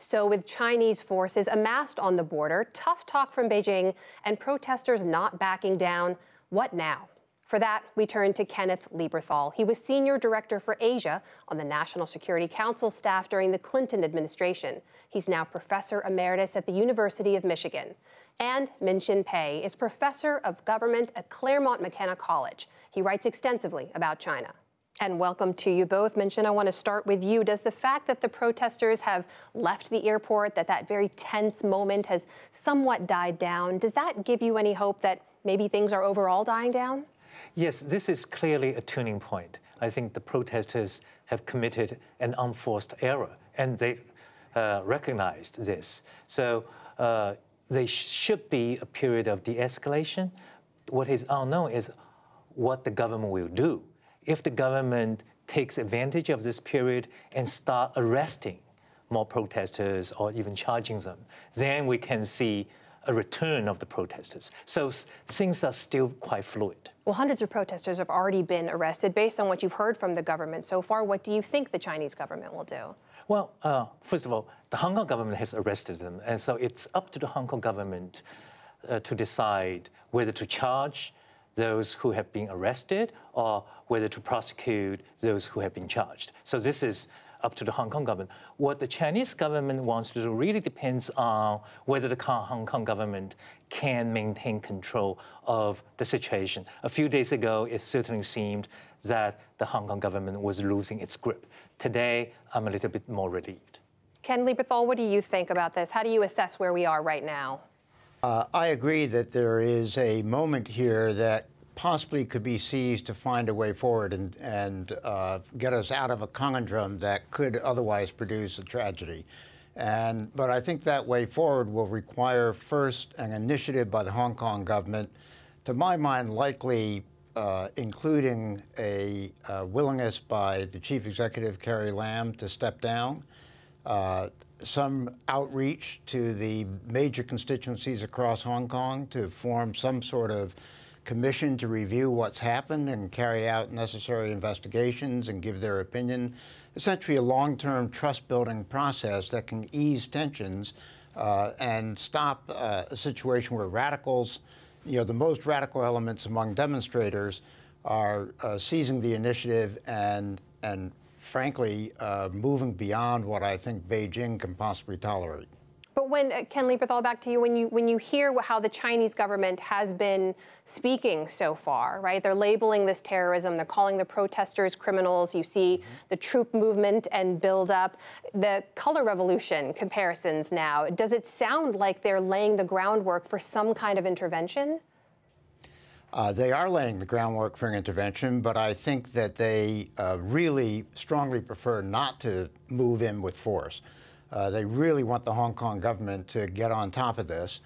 So with Chinese forces amassed on the border, tough talk from Beijing, and protesters not backing down, what now? For that, we turn to Kenneth Lieberthal. He was Senior Director for Asia on the National Security Council staff during the Clinton administration. He's now Professor Emeritus at the University of Michigan. And Minxin is Professor of Government at Claremont McKenna College. He writes extensively about China. And welcome to you both. Minxin, I want to start with you. Does the fact that the protesters have left the airport, that very tense moment has somewhat died down, does that give you any hope that maybe things are overall dying down? Yes, this is clearly a turning point. I think the protesters have committed an unforced error, and they recognized this. So there should be a period of de-escalation. What is unknown is what the government will do. If the government takes advantage of this period and start arresting more protesters or even charging them, then we can see a return of the protesters. So things are still quite fluid. Well, hundreds of protesters have already been arrested. Based on what you've heard from the government so far, what do you think the Chinese government will do? Well, first of all, the Hong Kong government has arrested them, and so it's up to the Hong Kong government to decide whether to charge those who have been arrested or whether to prosecute those who have been charged. So this is up to the Hong Kong government. What the Chinese government wants to do really depends on whether the Hong Kong government can maintain control of the situation. A few days ago, it certainly seemed that the Hong Kong government was losing its grip. Today, I'm a little bit more relieved. Ken Lieberthal, what do you think about this? How do you assess where we are right now? I agree that there is a moment here that possibly could be seized to find a way forward and get us out of a conundrum that could otherwise produce a tragedy. But I think that way forward will require first an initiative by the Hong Kong government, to my mind likely including a willingness by the Chief Executive, Carrie Lam, to step down, some outreach to the major constituencies across Hong Kong to form some sort of commission to review what's happened and carry out necessary investigations and give their opinion. Essentially a long-term trust-building process that can ease tensions and stop a situation where radicals, the most radical elements among demonstrators are seizing the initiative and frankly, moving beyond what I think Beijing can possibly tolerate. But when, Ken Lieberthal, back to you, when you hear how the Chinese government has been speaking so far, right? They're labeling this terrorism, they're calling the protesters criminals, you see the troop movement and build up, the color revolution comparisons now. Does it sound like they're laying the groundwork for some kind of intervention? They are laying the groundwork for an intervention, but I think that they really strongly prefer not to move in with force. They really want the Hong Kong government to get on top of this.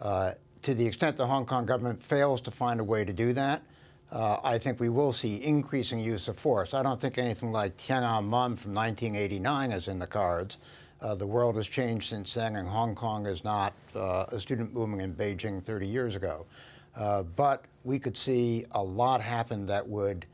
To the extent the Hong Kong government fails to find a way to do that, I think we will see increasing use of force. I don't think anything like Tiananmen from 1989 is in the cards. The world has changed since then, and Hong Kong is not a student movement in Beijing 30 years ago. But we could see a lot happen that would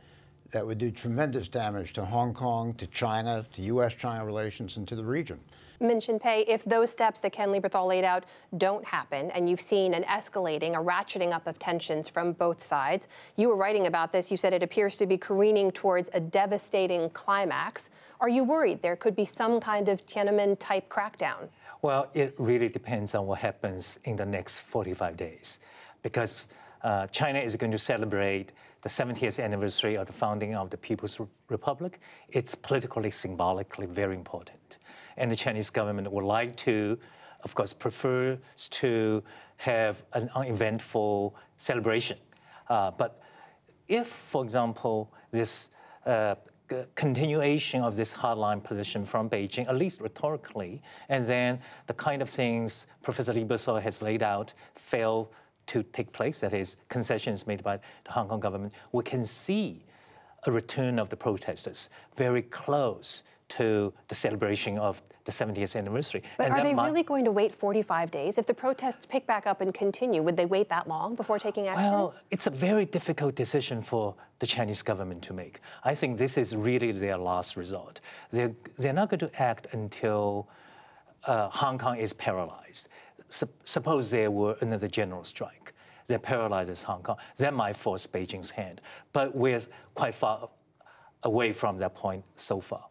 do tremendous damage to Hong Kong, to China, to U.S.-China relations, and to the region. Minxin, if those steps that Ken Lieberthal laid out don't happen, and you've seen an escalating, a ratcheting up of tensions from both sides, you were writing about this, you said it appears to be careening towards a devastating climax. Are you worried there could be some kind of Tiananmen-type crackdown? Well, it really depends on what happens in the next 45 days, because China is going to celebrate the 70th anniversary of the founding of the People's Republic. It's politically, symbolically very important. And the Chinese government would like to, of course, prefers to have an uneventful celebration. But if, for example, this continuation of this hardline position from Beijing, at least rhetorically, and then the kind of things Professor Lieberthal has laid out fail to take place, that is, concessions made by the Hong Kong government, we can see a return of the protesters very close to the celebration of the 70th anniversary. But are they really going to wait 45 days? If the protests pick back up and continue, would they wait that long before taking action? Well, it's a very difficult decision for the Chinese government to make. I think this is really their last resort. They're not going to act until Hong Kong is paralyzed. Suppose there were another general strike that paralyzes Hong Kong. That might force Beijing's hand. But we're quite far away from that point so far.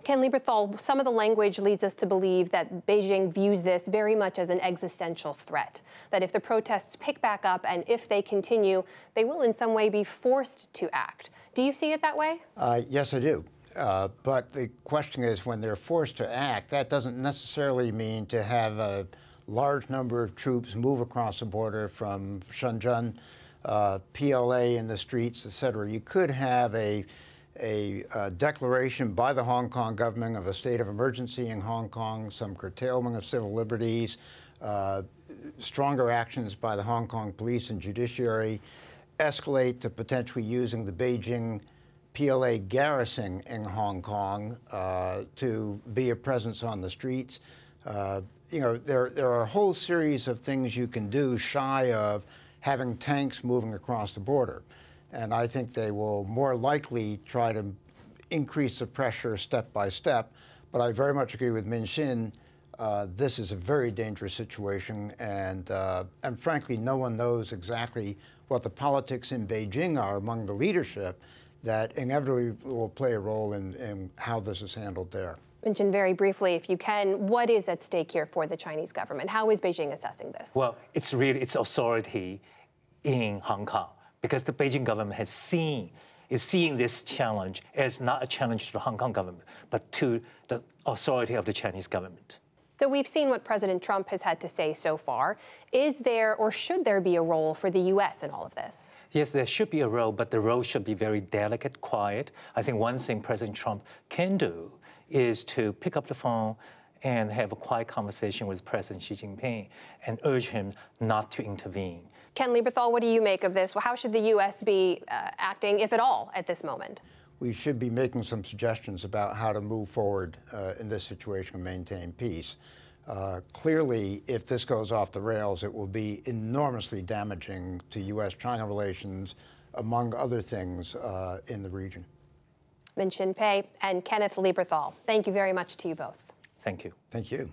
Ken Lieberthal, some of the language leads us to believe that Beijing views this very much as an existential threat, that if the protests pick back up and if they continue, they will in some way be forced to act. Do you see it that way? Yes, I do. But the question is, when they're forced to act, that doesn't necessarily mean to have a large number of troops move across the border from Shenzhen, PLA in the streets, et cetera. You could have a declaration by the Hong Kong government of a state of emergency in Hong Kong, some curtailment of civil liberties, stronger actions by the Hong Kong police and judiciary, escalate to potentially using the Beijing PLA garrison in Hong Kong to be a presence on the streets. You know, there are a whole series of things you can do shy of having tanks moving across the border. And I think they will more likely try to increase the pressure step by step. But I very much agree with Minxin. This is a very dangerous situation, and frankly, no one knows exactly what the politics in Beijing are among the leadership that inevitably will play a role in how this is handled there. Minxin, very briefly, if you can, what is at stake here for the Chinese government? How is Beijing assessing this? Well, it's really its authority in Hong Kong, because the Beijing government is seeing this challenge as not a challenge to the Hong Kong government, but to the authority of the Chinese government. So we've seen what President Trump has had to say so far. Is there or should there be a role for the U.S. in all of this? Yes, there should be a role, but the role should be very delicate, quiet. I think one thing President Trump can do is to pick up the phone and have a quiet conversation with President Xi Jinping and urge him not to intervene. Ken Lieberthal, what do you make of this? How should the U.S. be acting, if at all, at this moment? We should be making some suggestions about how to move forward in this situation and maintain peace. Clearly, if this goes off the rails, it will be enormously damaging to U.S.-China relations, among other things, in the region. Minxin Pei and Kenneth Lieberthal, thank you very much to you both. Thank you. Thank you.